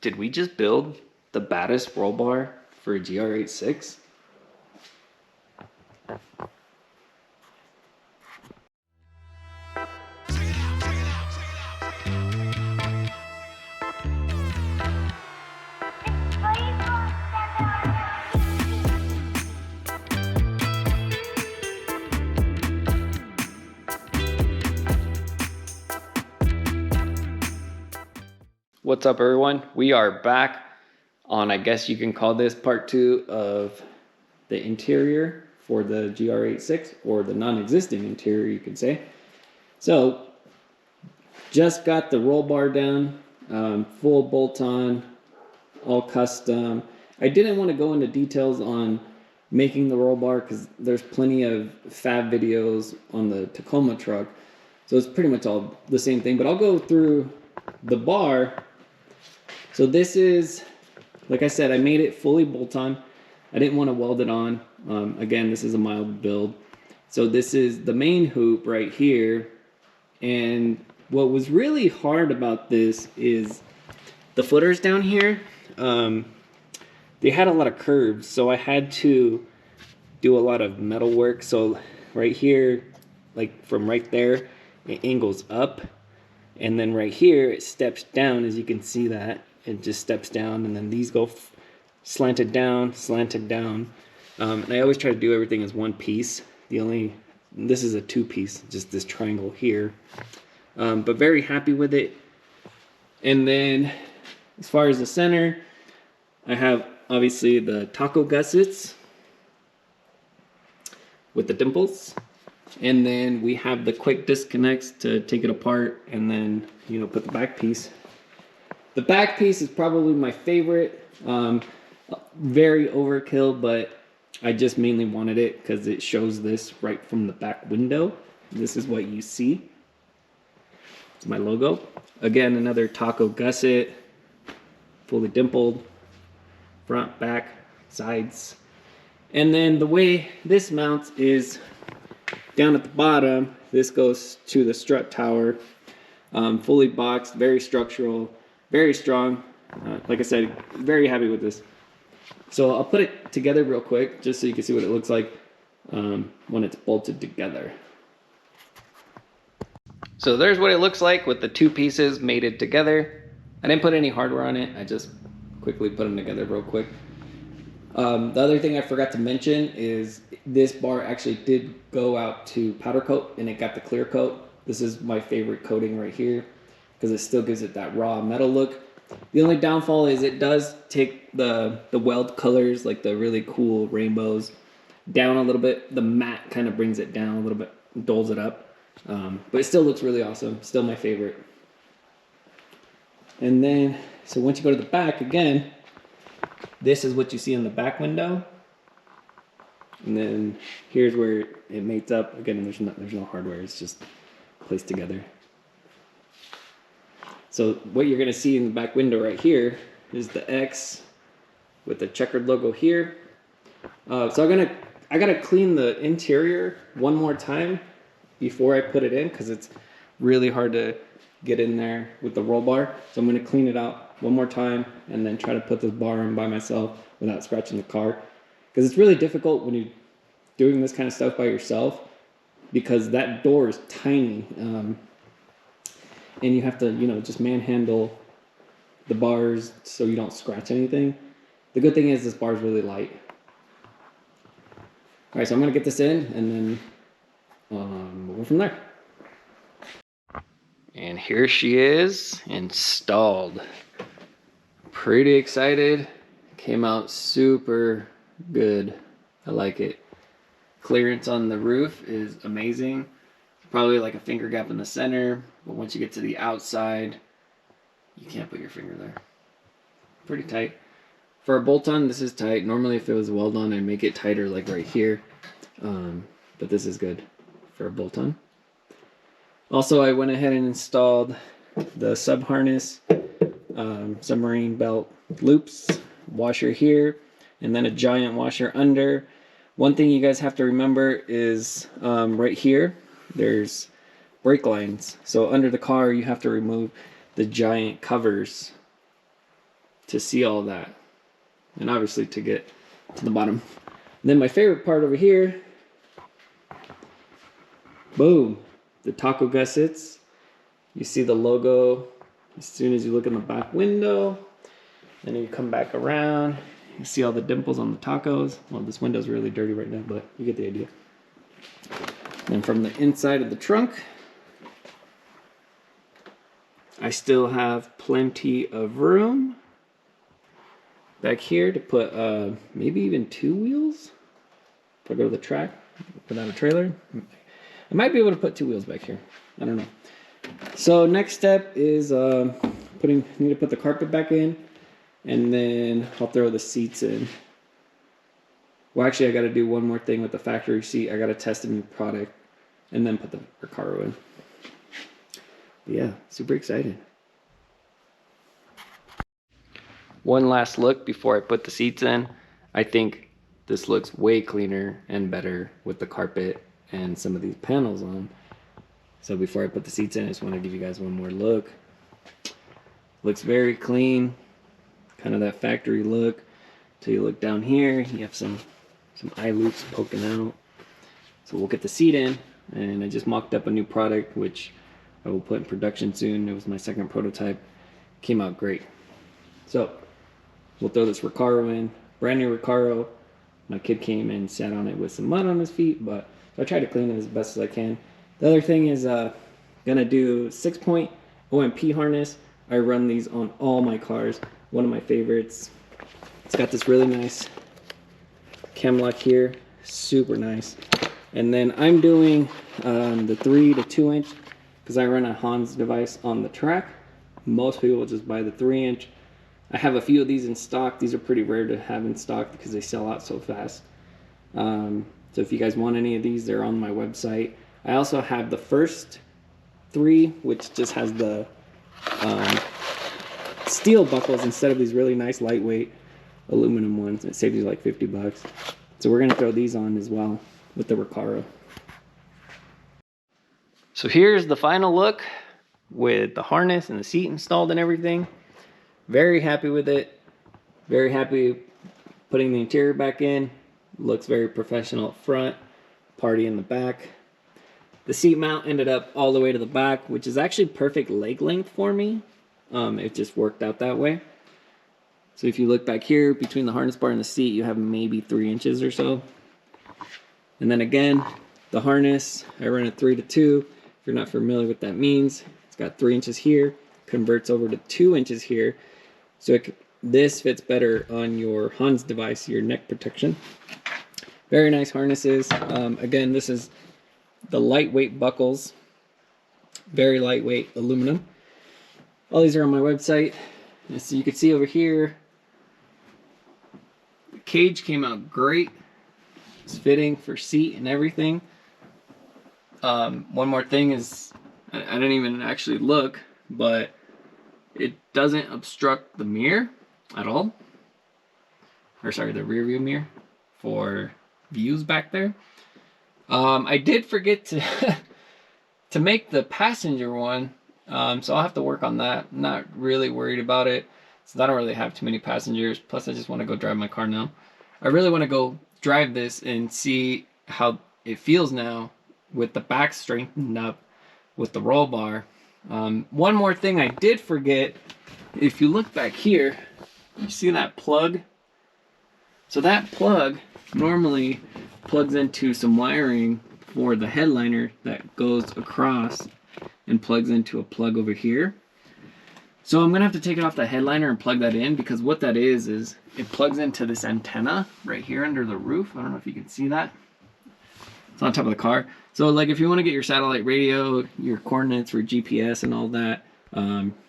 Did we just build the baddest roll bar for a GR86? What's up, everyone? We are back on, I guess you can call this part 2 of the interior for the GR86, or the non-existent interior, you could say. So, just got the roll bar down, full bolt-on, all custom. I didn't want to go into details on making the roll bar because there's plenty of fab videos on the Tacoma truck, so it's pretty much all the same thing, but I'll go through the bar. So this is, like I said, I made it fully bolt-on. I didn't want to weld it on. Again, this is a mild build. So this is the main hoop right here. And what was really hard about this is the footers down here, they had a lot of curves. So I had to do a lot of metal work. So right here, like from right there, it angles up. And then right here, it steps down, as you can see that. It just steps down, and then these go slanted down, and I always try to do everything as one piece. This is a two-piece, just this triangle here, but very happy with it. And then as far as the center, I have obviously the taco gussets with the dimples, and then we have the quick disconnects to take it apart and then, you know, put the back piece. The back piece is probably my favorite. Very overkill, but I just mainly wanted it because it shows this right from the back window. This is what you see. It's my logo. Again, another taco gusset, fully dimpled, front, back, sides. And then the way this mounts is down at the bottom. This goes to the strut tower, fully boxed, very structural, very strong. Like I said, very happy with this. So I'll put it together real quick just so you can see what it looks like when it's bolted together. So there's what it looks like with the two pieces mated together. I didn't put any hardware on it. I just quickly put them together real quick. The other thing I forgot to mention is this bar actually did go out to powder coat, and it got the clear coat. This is my favorite coating right here because it still gives it that raw metal look. The only downfall is it does take the weld colors, like the really cool rainbows, down a little bit. The matte kind of brings it down a little bit, dulls it up. But it still looks really awesome. Still my favorite. And then, so once you go to the back, again, this is what you see in the back window. And then here's where it mates up. Again, there's no hardware. It's just placed together. So what you're gonna see in the back window right here is the X with the Checkerd logo here. So I gotta clean the interior one more time before I put it in because it's really hard to get in there with the roll bar. So I'm gonna clean it out one more time and then try to put this bar in by myself without scratching the car. Because it's really difficult when you're doing this kind of stuff by yourself because that door is tiny. And you have to, you know, just manhandle the bars so you don't scratch anything. The good thing is this bar is really light. All right, so I'm gonna get this in and then we'll go from there. And here she is, installed. Pretty excited. Came out super good. I like it. Clearance on the roof is amazing. Probably like a finger gap in the center, but once you get to the outside, you can't put your finger there. Pretty tight. For a bolt-on, this is tight. Normally if it was weld-on, I'd make it tighter like right here. But this is good for a bolt-on. Also, I went ahead and installed the sub harness, submarine belt loops, washer here, and then a giant washer under. One thing you guys have to remember is right here, there's brake lines. So under the car, you have to remove the giant covers to see all that, and obviously to get to the bottom. And then my favorite part over here, boom, the taco gussets. You see the logo as soon as you look in the back window. Then you come back around, you see all the dimples on the tacos. Well, this window's really dirty right now, but you get the idea. And from the inside of the trunk, I still have plenty of room back here to put maybe even 2 wheels. If I go to the track without a trailer, I might be able to put 2 wheels back here. I don't know. So next step is need to put the carpet back in, and then I'll throw the seats in. Well, actually, I got to do one more thing with the factory seat. I got to test a new product and then put the Recaro in. But yeah, super excited. One last look before I put the seats in. I think this looks way cleaner and better with the carpet and some of these panels on. So before I put the seats in, I just want to give you guys one more look. Looks very clean, kind of that factory look. Till you look down here, you have some eye loops poking out. So we'll get the seat in, and I just mocked up a new product which I will put in production soon. It was my second prototype. Came out great. So we'll throw this Recaro in, brand new Recaro. My kid came and sat on it with some mud on his feet, but I tried to clean it as best as I can. The other thing is gonna do 6-point OMP harness. I run these on all my cars. One of my favorites. It's got this really nice cam lock here, super nice. And then I'm doing the 3 to 2 inch because I run a Hans device on the track. Most people will just buy the 3 inch. I have a few of these in stock. These are pretty rare to have in stock because they sell out so fast. So if you guys want any of these, they're on my website. I also have the first 3, which just has the steel buckles instead of these really nice lightweight aluminum ones. It saves you like 50 bucks. So we're gonna throw these on as well with the Recaro. So here's the final look with the harness and the seat installed and everything. Very happy with it. Very happy putting the interior back in. Looks very professional up front, party in the back. The seat mount ended up all the way to the back, which is actually perfect leg length for me. It just worked out that way. So if you look back here between the harness bar and the seat, you have maybe 3 inches or so. And then again, the harness, I run a 3 to 2. If you're not familiar with what that means, it's got 3 inches here, converts over to 2 inches here. So this fits better on your Hans device, your neck protection. Very nice harnesses. Again, this is the lightweight buckles, very lightweight aluminum. All these are on my website. And so you can see over here, the cage came out great. It's fitting for seat and everything. One more thing is, I didn't even actually look, but it doesn't obstruct the mirror at all. Or sorry, the rear view mirror for views back there. I did forget to make the passenger one, so I'll have to work on that. I'm not really worried about it, since I don't really have too many passengers. Plus, I just want to go drive my car now. I really want to go drive this and see how it feels now with the back strengthened up with the roll bar. One more thing I did forget, if you look back here, you see that plug? So that plug normally plugs into some wiring for the headliner that goes across and plugs into a plug over here. So I'm gonna have to take it off the headliner and plug that in, because what that is it plugs into this antenna right here under the roof. I don't know if you can see that. It's on top of the car. So like if you want to get your satellite radio, your coordinates for GPS and all that,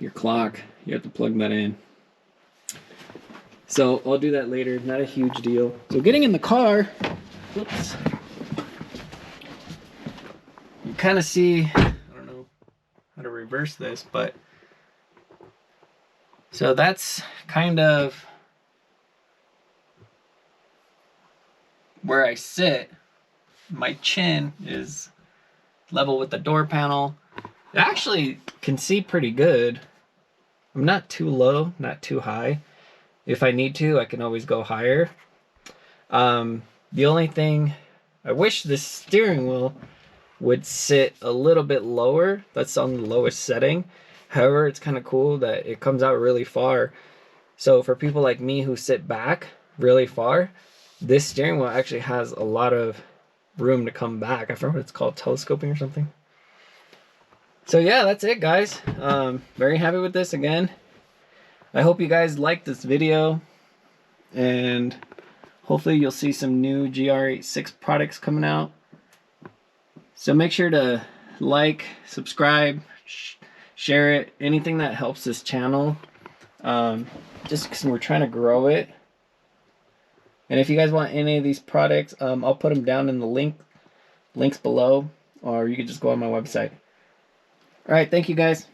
your clock, you have to plug that in. So I'll do that later, not a huge deal. So getting in the car, whoops. You kind of see, I don't know how to reverse this, but so that's kind of where I sit. My chin is level with the door panel. I actually can see pretty good. I'm not too low, not too high. If I need to, I can always go higher. The only thing, I wish the steering wheel would sit a little bit lower. That's on the lowest setting. However, it's kind of cool that it comes out really far. So for people like me who sit back really far, this steering wheel actually has a lot of room to come back. I forget what it's called, telescoping or something. So yeah, that's it, guys. Very happy with this again. I hope you guys liked this video, and hopefully you'll see some new GR86 products coming out. So make sure to like, subscribe, share it, anything that helps this channel. Just because we're trying to grow it. And if you guys want any of these products, I'll put them down in the links below, or you can just go on my website. All right, thank you guys.